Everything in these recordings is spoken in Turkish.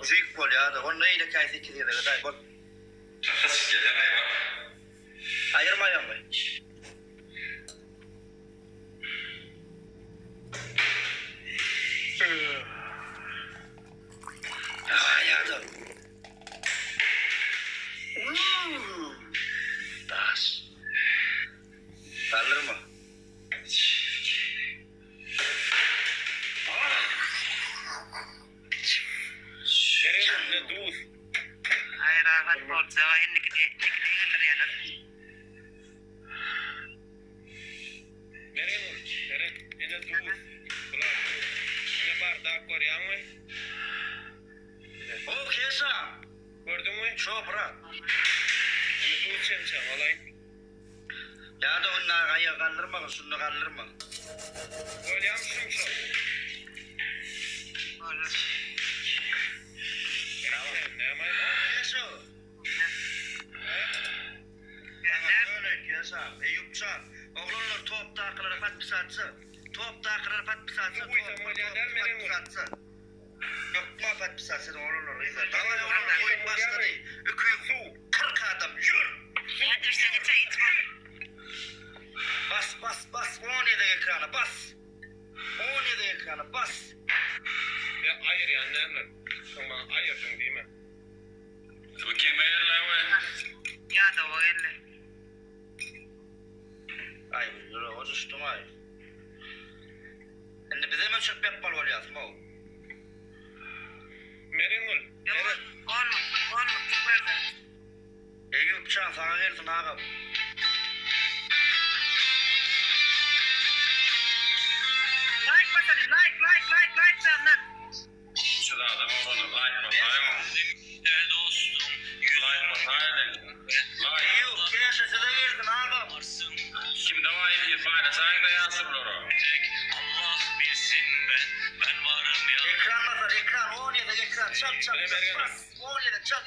Büyük bol ya da onun neyle kaydı ki diye de day bol. Ayırmayın mı? Hayatım. Das. Darlar mı? Ne dur? Hayır abi borca enlik değildir yani. Nere? Ne dur? Ulan ne bardak var ya mı? O kesa. Gördün mü? Çopra. Ne dur çemçem olay? Ya da onlar ayağa kaldırma, şunu kaldırma. Öyle yapmışım şu. Olur. Ne yapayım? Kesa. Öyle kesa. Eyüpcan. Oğlanlar top takıları patpisatsı. Top takıları patpisatsı. Yok mu patpisatsı oğlanlar izler. Tamam oğlanlar koyun bastı değil. 40 adam yürü. Ya düşsene çay içme. Bas. 17 ekrana bas. 17 ekrana bas. Ya hayır ya ne? Sonra ayırdın değil mi? Bu kemerle mi? Ya da o elle. Ay yürü o düştüm ay. Şimdi bize mi çok beppal oluyorsun o? Meringul. Yok olma çıkmadı. Eyüpcan sana geldin ağam. Like bakalım like canlar. Şurada adam oğlum like bakayım. Dostum. Like bakayım. Eyüp keşesi de geldin ağam. Şimdi var bir fayda sen de yansın loro. Allah bilsin ben varım ya. Ekran nasıl ekran 17 ekran çap bas. 17 çap.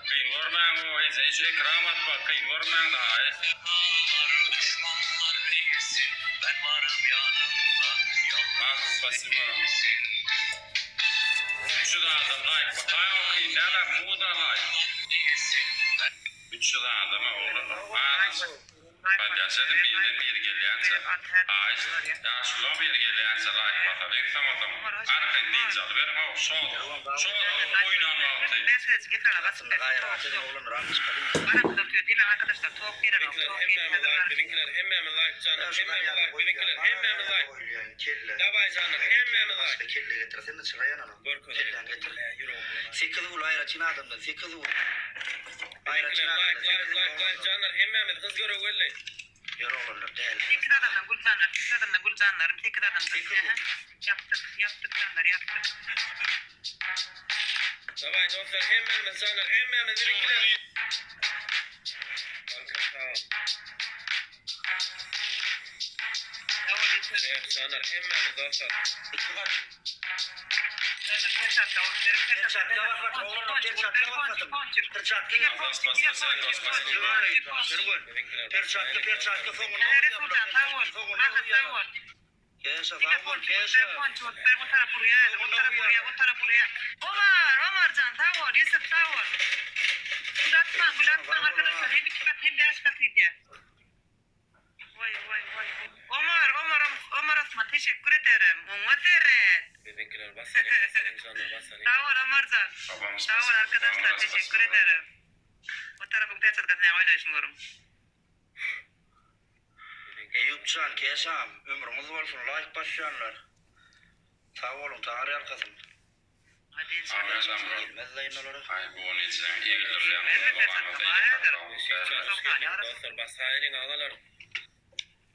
Kıyın görmeyen o hiç ekran atma. Kıyın görmeyen daha hiç. Dağlar düşmanlar bilsin ben varım yanımda. Nasıl basayım oğlum. Şurada adam like bakayım. Kıyın neler muğda like. Şurada adama oğlum. Ben yaşadım bir geliyorsa. Ay, ya şu bir geliyorsa like bakalım. Tamam. Arkayı değil al. Benim o sol oynan vakti. Ben söyleyecek ekrana basıp Aslında gayrı atın oğlum rank çıkarayım. bana kızatıyor değil mi arkadaşlar? Soğuk verin o soğuk Bizimkiler hemme like canım. Bizimkiler hemme like. Kelle. Davay canım hemme like. Başka kelle getir. Sen de sıraya yana. Kellen getir. Sekiz ul ayra Çin adamdan. Sekiz ul. Ayra Çin adamdan. Like canlar hemme kız göre öyle. Yürü oğlum değil. Tekir adamdan gul canlarım. Tekir adamdan. Yaptık canlar yaptık. Davay dostlar hemme canlar hemme bizimkiler. Ya o geçer. Canlar hemme dostlar. İki kaç. Perçat Omar can tavor Yusuf tavor. Uzatma arkadaşlar hem ders katıydı. Vay. Omar Osman teşekkür ederim. Bizimkiler basalım canlar. Tavor Omarcan. Tavor arkadaşlar teşekkür ederim. O tarafı Perçat katına oynayışmıyorum. Eyüpcan kesam ömrümüz olsun like başlayanlar. Sağ olun tarih arkasın. Hadi inşallah. Gelmezleyin olur. Ay bu onun için ilgilenirler. Dostlar basalım ağalar.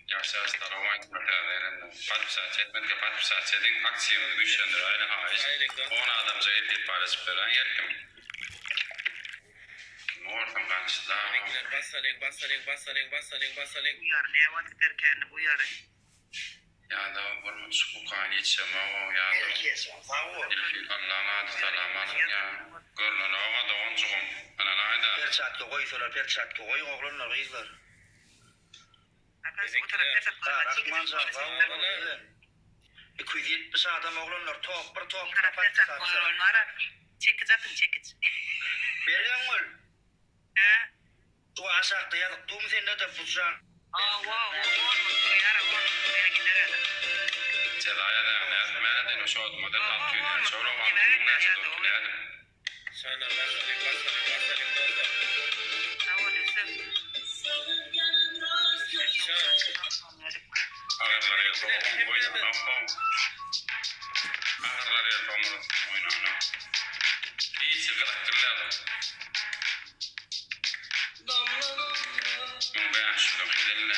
Yaşas taravan kurtarlarından. Patpsat etmedi patpsat edin aksiyonu düşündür aile haiz. 10 adam cahil paylaşıp veren yerkim. Ortam kançlar. Basalım. Uyar ne vakit derken uyar. Ya da bunu su kan içeme o ya da. Kesam sağ ol. İlfi Allah'ına adı salamanın ya. Görünen oğa da oncuğum. Ana nayda. Perçatlı koysalar perçatlı koyun oğlanlar kızlar. Arkadaşlar o taraf Perçat Rahman sağ ol. 270 adam oğlanlar top bir top Perçat koyuyor onlara. Çekiç atın çekiç. Bergen ol. He? Şu aşağıda yadık. Duğum sen ne de futsan. Yara on. Ben giderim. Celaya da ne meden o şod model tatıyor. Sonra var. Nasıl dokunuyor? Sana basalim doldu. Ağırlar ya tohum koydu. Ağırlar ya tohum oynanı. İyi çıkırtırlar. Ben şunu gidelim.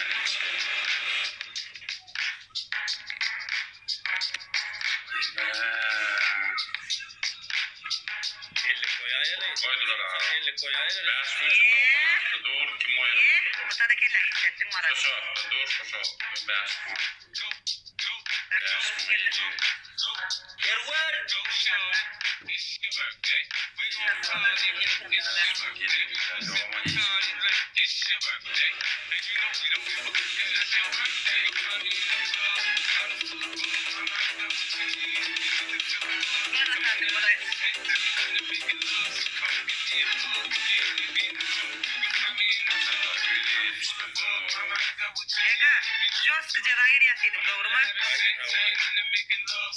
Elle koyayla. Koydular ha. Elle koyayla. Ben şunu doğru kim oynadı? Ortada kellen hissettim var. Dur şu. Ben şunu. Erwan. Ega, Jos Cezayir yaşıyordum doğru mu?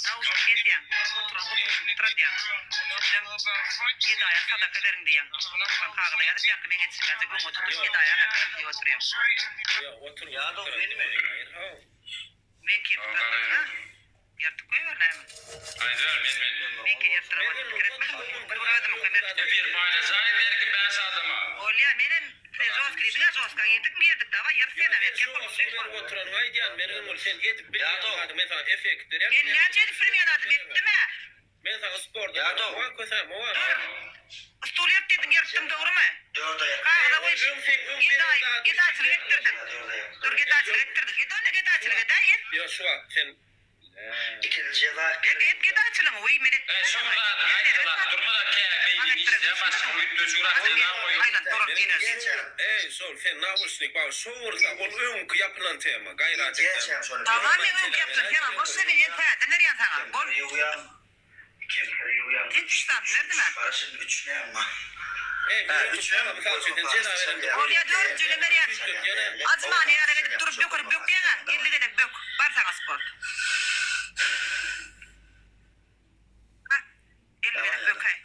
Tavus kesiyen, oturun tradyan. Gidaya sadaka verin diyen. Ben kağıda yadı piyankı ben yetişmezdi. Gün oturmuş gidaya kadar diye oturuyorum. Ya otur. Ya da benim elim. Ben ki tutarım. Yartık koyuyor ne mi? Ben ki yartıramadım. Kiretmedim. Kurguladım o kadar. Bir paylaşay der ki ben sadıma. Olya benim Jos kritiler Jos'ka yedik mi yedik dava yartıyana verken Sen oturan haydiyan benim ol sen edip bilmiyorum mesela efektler. ben ne açıydı film yanadı bitti mi? Mesela sporda. Ya da. Var koysam o var. Stul yap dedim yarttım doğru mu? Dörde yak. Kağıda o iş. Gidayçılık ettirdim. Dur gidayçılık ettirdim. Gidayla gidayçılık edayet. Ya şu an sen. İkinci yada. Hep gidayçılık o iyi mi? Şunlar aytılar durmada kâbeyi işte başka bir döşürak diye koyuyor. Aynen doğru dinler. Ey sol sen navusnik bak soğursa ol ünk yapılan tema gayret Geçen sonra. Tamam mı ön yaptın falan. O senin yetmedi. Nereye sana? Bol. Uyan. Kimse uyan. Yetişten nerede mi? Parasının 3 ne ama? Ey üç ne var misal için ceza verelim. Oraya dördüncüyle nereye? Azmani yere gidip durup bökür bök yana. Geldi gidip bök. Var sana spor. Geldi gidip bök hay.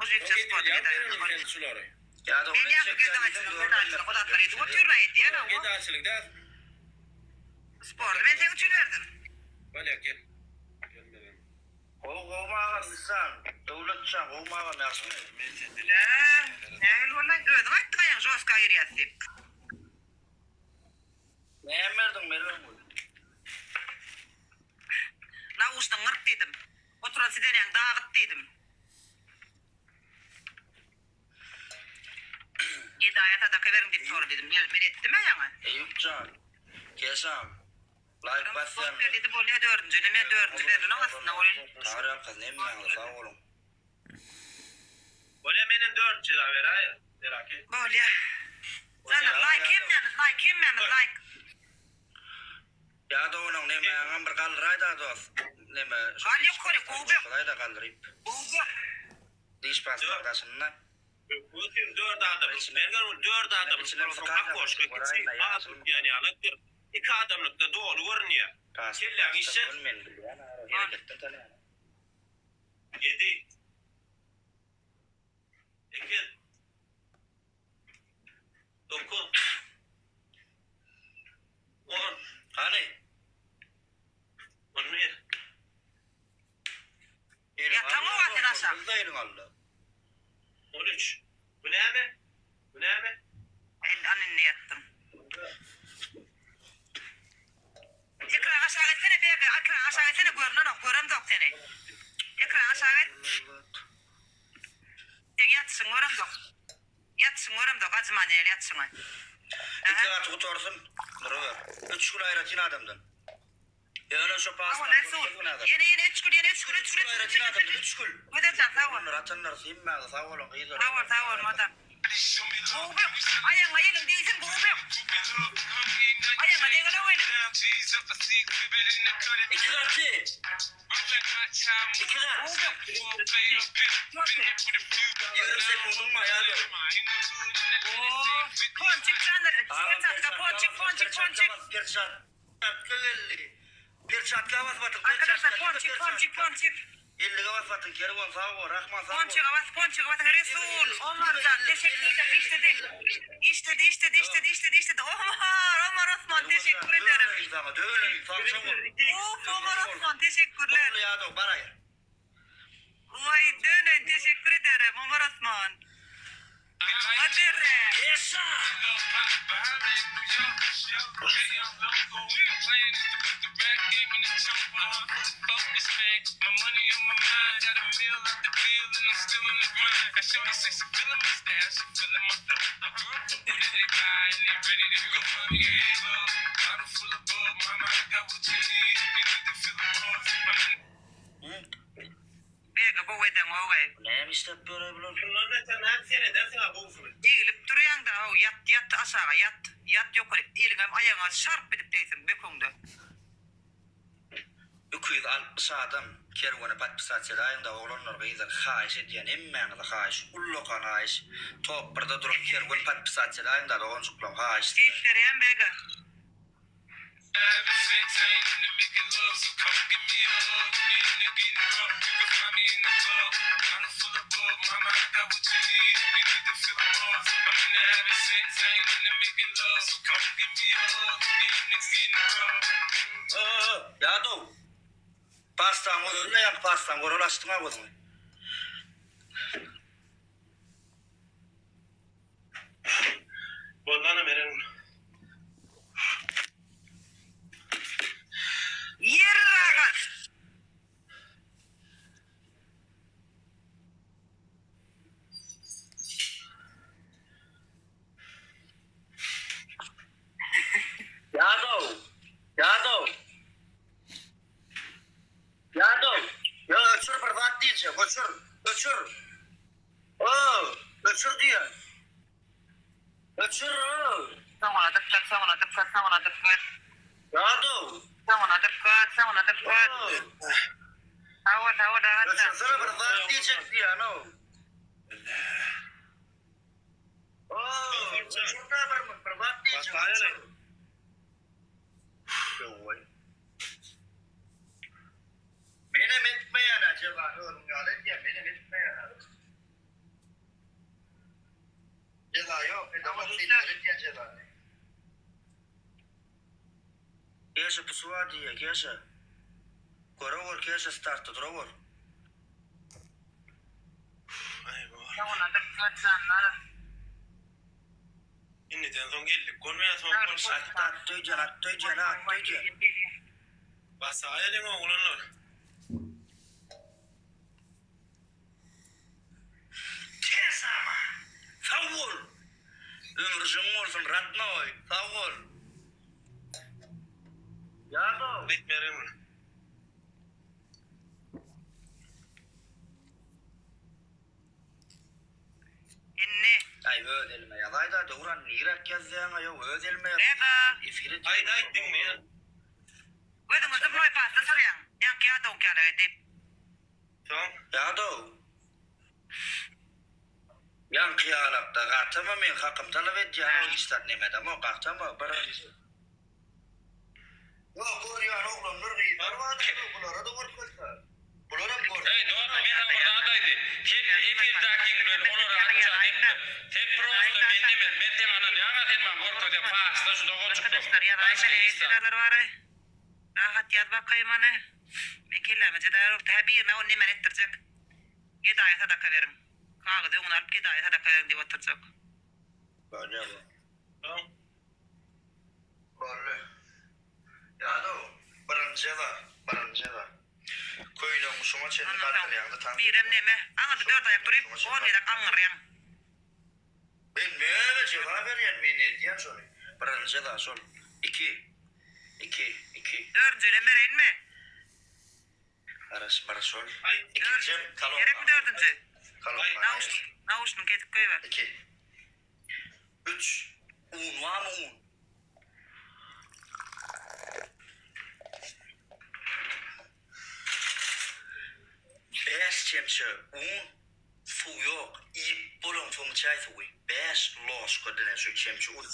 O züyükçe spor Ya gider. verelim suları. Ya da Ben yapıp gidayçılık. O da karıydı. Oturuyor ayet yana. Gidaçılık da. Spordu. Ben seni üçün verdim. Böyle gel. Gelmeden. Kovmağa insan. Devletçen kovmağa nasıl? La. Ne öyle olan ödüm attın ayağın Joska ayırıyası. Neye verdin Merve? La uçtan ırk dedim. Oturan sizden yan dağıt dedim. Hidayet adaka verin deyip soru dedim. Ben ettim ayağına. Eyüpcan. Kesam. Like basyan. Bok ver dedi bolya dördüncü. Ne dördüncü verdin aslında oyun. Tarih kız ne mi yani sağ olun. Böyle benim 4 lira ver hayır. Merak et. Bolya. Sana like kim yalnız like. Ya da onun ne mi yani bir kalır da dost. Ne mi? Hal yok kore kovbe. Kolay da kaldırıp. Kovbe. Diş pastasından. Bu tüm 4 adam. Mergan 4 adam. Çok hoş bir kişi. Adım yani anlattır. 2 adamlık da doğru görünüyor. Kelle işe 7. 8. 9. 10. Hani? 11. Ya tamam var sen aşağı. Kızda yerin aldı. 13. Bu ne mi? Bu ne mi? Annenle yattım. Ekran aşağı etsene bir ekran aşağı etsene görüm yok seni. Ekran aşağı et. Yatsın görüm yok. Yatsın görüm yok azman el yatsın. İki artık otursun. Buralar. 3 gün ayrı Çin adamdan. Yani şu pasta. Ama ne sol? Yine 3 gün. 3 gün ayrı Çin adamdan 3 gün. Ödeyeceğim sağ ol. Bunlar atanlar simma sağ olun. Sağ ol madem. Kovbe. Ayağına elin değilsin kovbe. Ayağına değgene oynayın. İki kartı. sekundum mu ya? Ponçik canları. Ponçik. Perçatka basmadık. Arkadaşlar ponçik. 50 basmadık. Kervan sağ ol. Rahman sağ ol. Ponçik avaz Resul. Omar'dan teşekkür ederim. İştedi. Omar Osman teşekkür ederim. Omar Osman teşekkürler. Vay dönün teşekkür ederim Omar Osman. Hadi re. Yaşa! Bega bu veden oğay. Neyim işte böyle bilin. Şunlardan sen her sene dersin ha bu usulü. Eğilip duruyan da o yat aşağı yat yukarı. Eğilin ayağına şarp edip değilsin bekonda. 260 adam kervanı patpisat sedayında oğlanlar beyler xaiş ediyen emmeğinde xaiş, ullokan xaiş, top burada durup kervan patpisat sedayında da on çuklam xaiş. Değiştireyen Bega. Yadu, pastan olur ne yak pastan olur açtığına koydum. Bundan benim Yerrakat. Yadu. Ya öçür berbat diyeceğim, öçür. Öçür diye. Öçür. Samana dıkkat. Yadu. Samana dıkkat. Hava da Öçürsene berbat diyecek diye ano. Öçür de berbat diyecek. Benim etmeyen acaba hırmıyalet ya benim etmeyen. Ceza yok. Ceza. Keşe pusuva diye keşe. Korovor keşe startı durovor. Samana dıkkat canlar. İnniden son geldik. Konmaya son konuşak. Attıyacaksın. Basaya deme oğlanlar. Kes ama. Savur. Ömrücüm olsun Ratnoy. Savur. Yardım. Bitmeyelim. İnni. Ay ödelme ya. Dayda doğuran nirak yazdığına ya ödelme ya. Ega. İfiri. Ayda ettin mi ya? Gözümüzü boy pasta soruyan. Yan kağıt okyanı edip. Tamam. Yardım. Yan kıyalakta kahtama men hakkım talep edeceğim o istat nemedem o kahtama bana yok koruyan oğlum nurgayı darvadı bulara da korkmazlar bulara korkmaz Hey doğru ben orada adaydı. Efirdaki gün olur açacağım. Hep prosta men temanın yana etmem korkacağım pasta şu dogon çıktı. Arkadaşlar ya da eğitimler var. Rahat yaz bakayım anne. Mekelleme cedayar tabirine o nemen ettirecek. Gidaya sadaka verin. Kağıdı onu alıp gidaya sadaka verin diye oturacak. böyle bu Tamam. böyle ya da barıncela koyun musuma çelin kalkır yanında tam Birem neme. Anladı 4 ayak durayım. 10 yedak anıryan. ben böyle cevap veriyen men ediyen sonra barıncela sol 2 Dördüncüyle vereyin mi? arası barasol Ay. ikinci kalon Gerek mi dördüncü? kalon Navuşun kesip koyuver. 2 3 un var mı un? 5 çemçe un su yok. İp bulun son çay suyu. 5 los kodene şu çemçe un.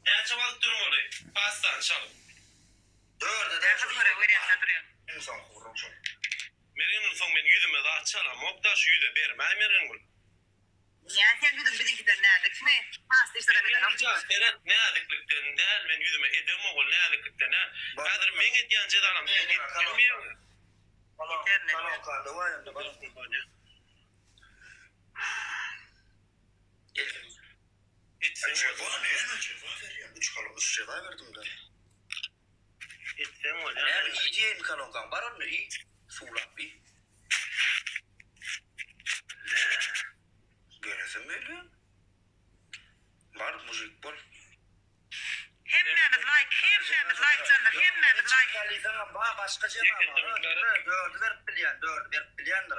Ne çabuk durmalı. Pastan çalıp. Dörde de Dähli göre öýrense durýar. insan kurun şu. Mergenul soň men yüzüme daha çalam. Okda şu yüze bermä mergenul. Ya sen gidin bizimkiler nädik mi? Hasta işte de Men bilen. cevap beren nädiklikden däl men yüzüme edem ogul nädiklikden. Häzir men edýän jedanam. Bilmiyorum. Kalon kaldı var ya da bana. Gelin. Etsen Bana ne cevap veriyorum? 3 kalon 3 cevap verdim de. etsen o Yani iyi diyeyim kalon kan. Var onu iyi. Suulap iyi. Göresen böyle. Var müzik bol. Hemmemiz like canlar, hemmemiz like. Kalizana ba başka cevap var. Dördü ver bilyendir.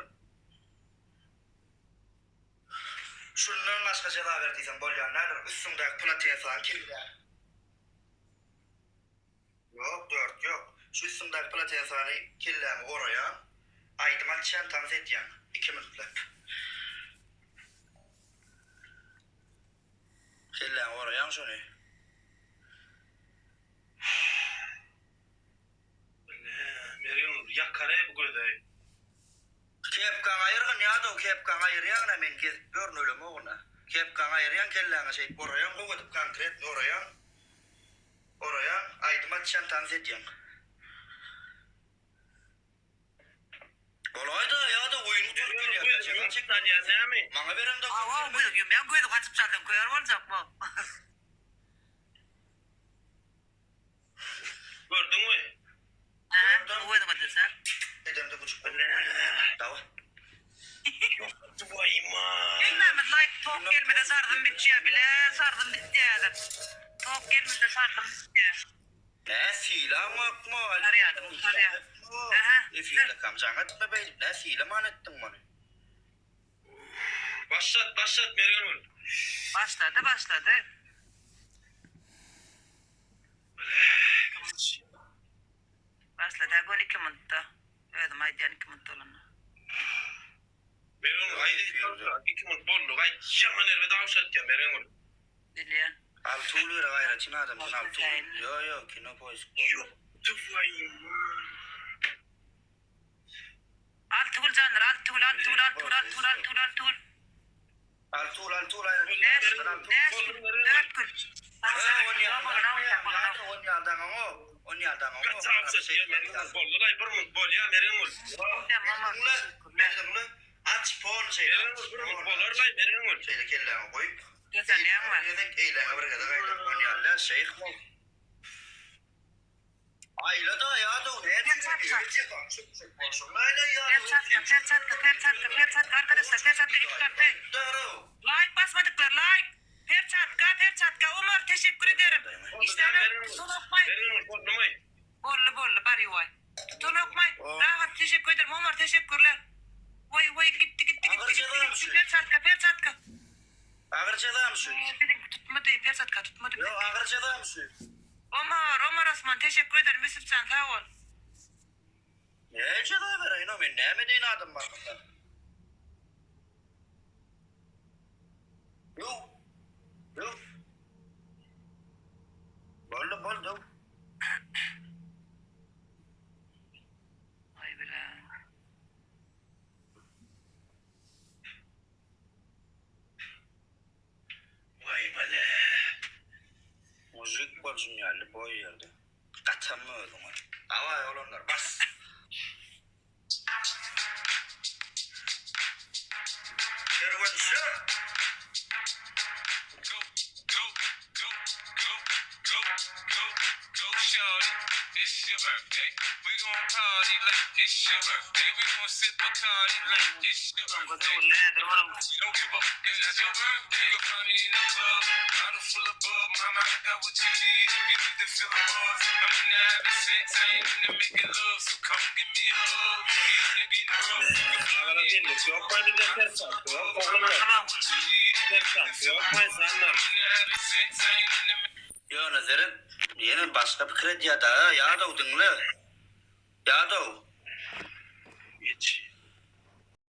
Şundan başka cevap verdiysen bol ya. Nedir? Üstünde platiye falan kirli. Yok 4 yok. Şu üstünde platiye falan kirli oraya. Aydıma çentanız edeceğim. 2 minutluk. Kirli oraya şunu. Mergenul yakara bu gördü. Kepkan ayırgın ya da o kepkan ayıryan da men görün öyle mi ona? Kepkan ayıryan kellana şey orayan bu kadar konkret orayan aydıma çentanız edeceğim. Olayda ya da oyunu tutup geliyor. Çıktan ya ne mi? Bana verin de Aa, buyur, ben göydü kaçıp çaldım, koyar olacak mı? Gördün mü? Ha, göydü kaçırsa. edemde buçuk. Dava. Duvayma. Hemmemiz like, tok gelmede sardım bitçiye bile, sardım bittiyedim. Tok gelmede sardım bittiye. Ne silah mı akma? Arayadım, arayadım. Aha, Efirle kamcan etme beyim. Ne silah man ettin bana? Başlat Mergenul. Başladı. Başladı, gol 2 minutta. Öydüm, aydiyen 2 minut olanı. Mergenul haydi. 2 minut bollu. Ay yaman erve davşat ya Mergenul. Biliyor. Altulu lira gayrı çin adamın altulu. Yo kino boys. Duvayma. Altıgul canlar, altıgul. Altul ayrı. Oni adamı. Kaçavşat ya Mergenul. Bollu da bir minut bol ya Mergenul. Aç pon şeyler. Mergenul bir minut bollar lay Mergenul. Şeyle kelleme koyup. Kesenleyen var. Yedek eyleme bir kadar gayrı. Oni Allah şeyh mi? Ayla da ya da ne çekiyor? Perçatka arkadaşlar, perçatka çıkarttı. Like basmadıklar, like. Perçatka, Umar teşekkür ederim. İşte Tunokmay. Mergenul bollu mu? Bollu, bari vay. Tunokmay, rahat teşekkür ederim, Umar teşekkürler. Vay, gitti. Perçatka. Ağırcada mısın? Tutmadı, perçatka tutmadı. Yo ağırcada mısın? Omar Osman teşekkür ederim, Yusufcan sağ ol. Ne cevap vereyim o ben ne medeni adam var bunda? Yok. Boldu. Vay bile. Vay bale. Müzik bolsun yerli boy yerde. Kaçamı ödüm var. Hava yolunlar bas. Kervancı. Go, shorty. It's your birthday. We gon' party like it's your birthday. We gon' sip Bacardi like it's your birthday. You don't give up, cause it's your birthday. You'll find me in the club, bottle full of bug. Mama, I got what you need if you need to feel the buzz. I'm in the having sex, I ain't in the making love. So come give me a hug. Get in the getting rough. Ağala birlik yok. Hadi de perçat yok. Oğlum yok. Tamam. Perçat yok. Maysanlar. I'm in the having sex, I ain't in the Yo nazaret yine başka bir kredi ya da Yadav dinle. Yadav